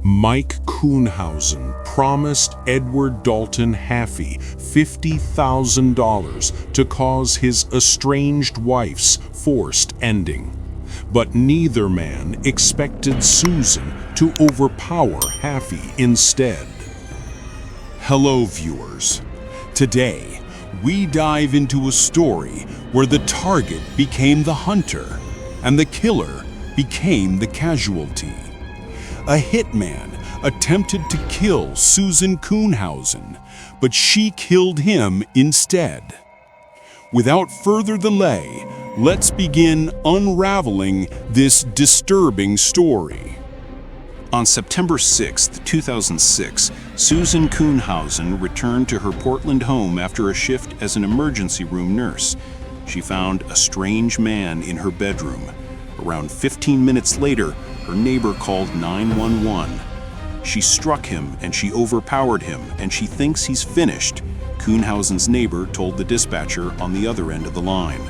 Mike Kuhnhausen promised Edward Dalton Haffey $50,000 to cause his estranged wife's forced ending. But neither man expected Susan to overpower Haffey instead. Hello, viewers. Today, we dive into a story where the target became the hunter and the killer became the casualty. A hitman attempted to kill Susan Kuhnhausen, but she killed him instead. Without further delay, let's begin unraveling this disturbing story. On September 6, 2006, Susan Kuhnhausen returned to her Portland home after a shift as an emergency room nurse. She found a strange man in her bedroom. Around 15 minutes later, her neighbor called 911. She struck him and she overpowered him, and she thinks he's finished, Kuhnhausen's neighbor told the dispatcher on the other end of the line.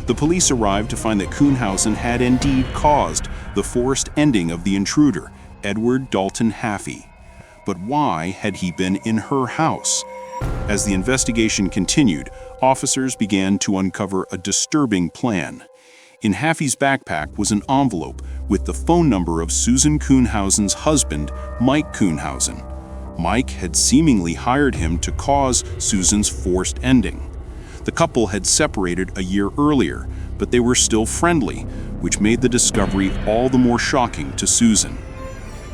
The police arrived to find that Kuhnhausen had indeed caused the forced ending of the intruder, Edward Dalton Haffey. But why had he been in her house? As the investigation continued, officers began to uncover a disturbing plan. In Haffey's backpack was an envelope with the phone number of Susan Kuhnhausen's husband, Mike Kuhnhausen. Mike had seemingly hired him to cause Susan's forced ending. The couple had separated a year earlier, but they were still friendly, which made the discovery all the more shocking to Susan.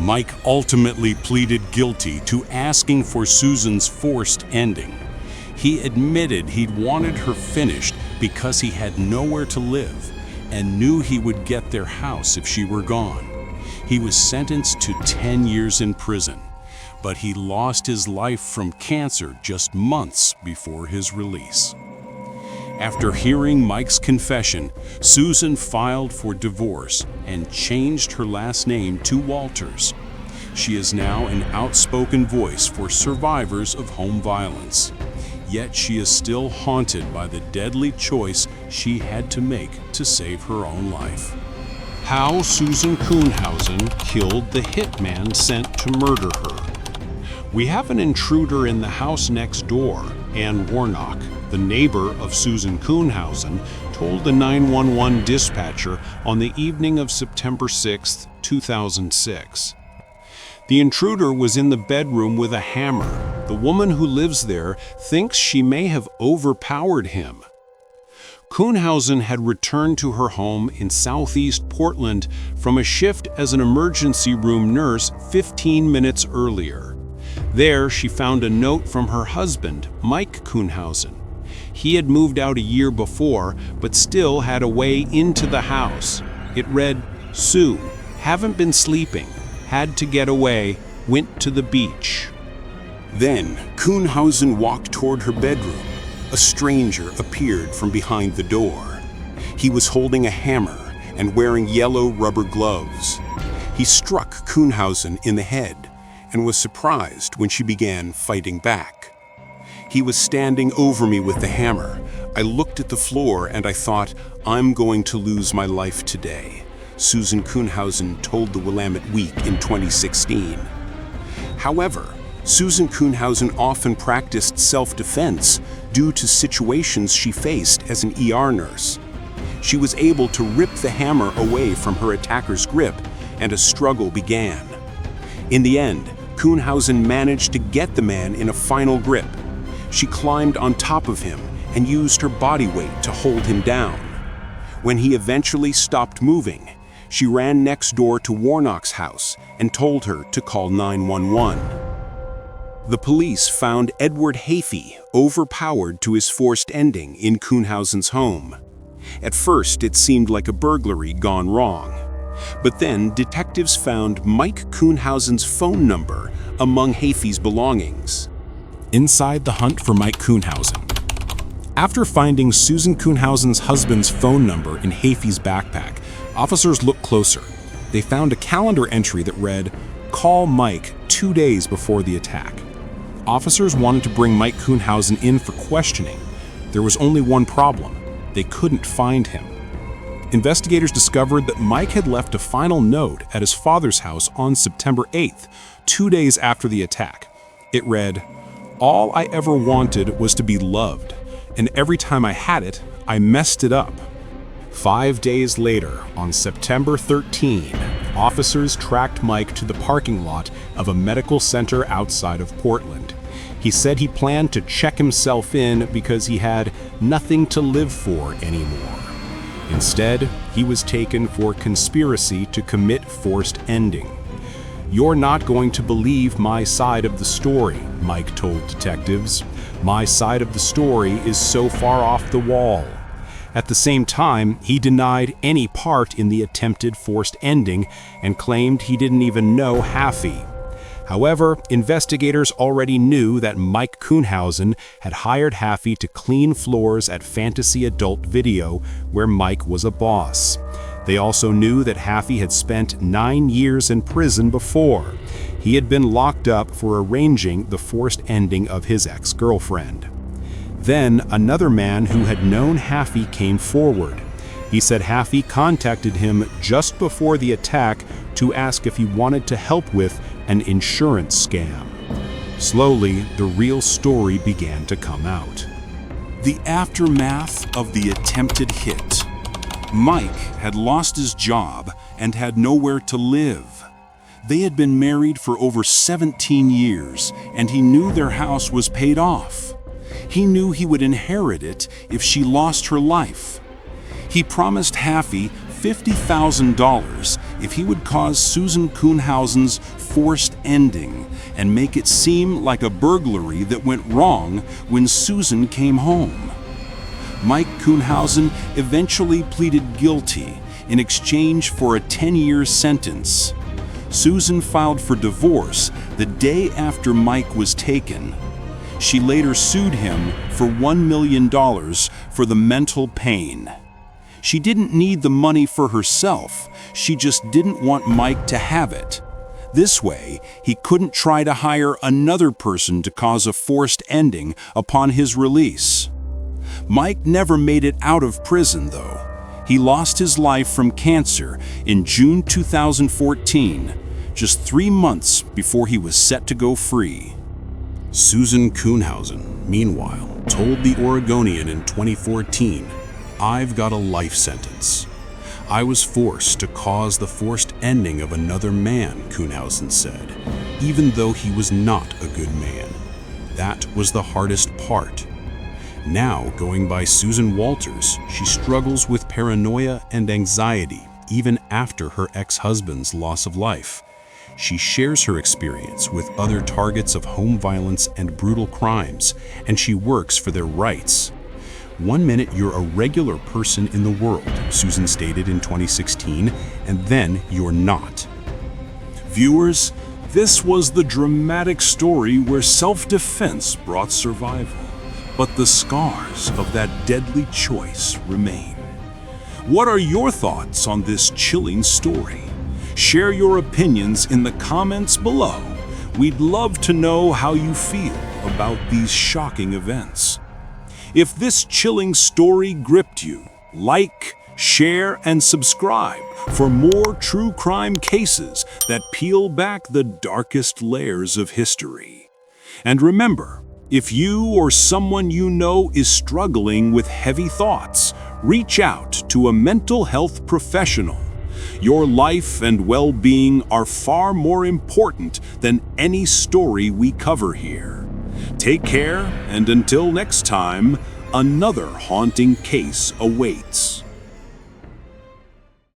Mike ultimately pleaded guilty to asking for Susan's forced ending. He admitted he'd wanted her finished because he had nowhere to live and knew he would get their house if she were gone. He was sentenced to 10 years in prison, but he lost his life from cancer just months before his release. After hearing Mike's confession, Susan filed for divorce and changed her last name to Walters. She is now an outspoken voice for survivors of home violence. Yet she is still haunted by the deadly choice she had to make to save her own life. How Susan Kuhnhausen killed the hitman sent to murder her. We have an intruder in the house next door. Ann Warnock, the neighbor of Susan Kuhnhausen, told the 911 dispatcher on the evening of September 6, 2006. The intruder was in the bedroom with a hammer. The woman who lives there thinks she may have overpowered him. Kuhnhausen had returned to her home in southeast Portland from a shift as an emergency room nurse 15 minutes earlier. There, she found a note from her husband, Mike Kuhnhausen. He had moved out a year before, but still had a way into the house. It read, "Sue, haven't been sleeping. Had to get away, went to the beach." Then, Kuhnhausen walked toward her bedroom. A stranger appeared from behind the door. He was holding a hammer and wearing yellow rubber gloves. He struck Kuhnhausen in the head and was surprised when she began fighting back. "He was standing over me with the hammer. I looked at the floor and I thought, I'm going to lose my life today," Susan Kuhnhausen told the Willamette Week in 2016. However, Susan Kuhnhausen often practiced self-defense due to situations she faced as an ER nurse. She was able to rip the hammer away from her attacker's grip, and a struggle began. In the end, Kuhnhausen managed to get the man in a final grip. She climbed on top of him and used her body weight to hold him down. When he eventually stopped moving, she ran next door to Warnock's house and told her to call 911. The police found Edward Haffey overpowered to his forced ending in Kuhnhausen's home. At first, it seemed like a burglary gone wrong. But then, detectives found Mike Kuhnhausen's phone number among Haffey's belongings. Inside the hunt for Mike Kuhnhausen. After finding Susan Kuhnhausen's husband's phone number in Haffey's backpack, officers looked closer. They found a calendar entry that read, "Call Mike 2 days before the attack." Officers wanted to bring Mike Kuhnhausen in for questioning. There was only one problem. They couldn't find him. investigators discovered that Mike had left a final note at his father's house on September 8th, 2 days after the attack. It read, "All I ever wanted was to be loved, and every time I had it, I messed it up." 5 days later, on September 13, officers tracked Mike to the parking lot of a medical center outside of Portland. He said he planned to check himself in because he had nothing to live for anymore. Instead, he was taken for conspiracy to commit forced ending. "You're not going to believe my side of the story," Mike told detectives. "My side of the story is so far off the wall." At the same time, he denied any part in the attempted forced ending and claimed he didn't even know Haffey. However, investigators already knew that Mike Kuhnhausen had hired Haffey to clean floors at Fantasy Adult Video, where Mike was a boss. They also knew that Haffey had spent 9 years in prison before. He had been locked up for arranging the forced ending of his ex-girlfriend. Then, another man who had known Haffey came forward. He said Haffey contacted him just before the attack to ask if he wanted to help with an insurance scam. Slowly, the real story began to come out. The aftermath of the attempted hit. Mike had lost his job and had nowhere to live. They had been married for over 17 years, and he knew their house was paid off. He knew he would inherit it if she lost her life. He promised Haffey $50,000 if he would cause Susan Kuhnhausen's forced ending and make it seem like a burglary that went wrong when Susan came home. Mike Kuhnhausen eventually pleaded guilty in exchange for a 10-year sentence. Susan filed for divorce the day after Mike was taken. She later sued him for $1 million for the mental pain. She didn't need the money for herself, she just didn't want Mike to have it. This way, he couldn't try to hire another person to cause a forced ending upon his release. Mike never made it out of prison, though. He lost his life from cancer in June 2014, just 3 months before he was set to go free. Susan Kuhnhausen, meanwhile, told the Oregonian in 2014, "I've got a life sentence. I was forced to cause the forced ending of another man," Kuhnhausen said, even though he was not a good man. That was the hardest part. Now, going by Susan Walters, she struggles with paranoia and anxiety even after her ex-husband's loss of life. She shares her experience with other targets of home violence and brutal crimes, and she works for their rights. "One minute you're a regular person in the world," Susan stated in 2016, and then you're not. Viewers, this was the dramatic story where self-defense brought survival, but the scars of that deadly choice remain. What are your thoughts on this chilling story? Share your opinions in the comments below. We'd love to know how you feel about these shocking events. If this chilling story gripped you, like, share, and subscribe for more true crime cases that peel back the darkest layers of history. And remember, if you or someone you know is struggling with heavy thoughts, reach out to a mental health professional. Your life and well-being are far more important than any story we cover here. Take care, and until next time, another haunting case awaits.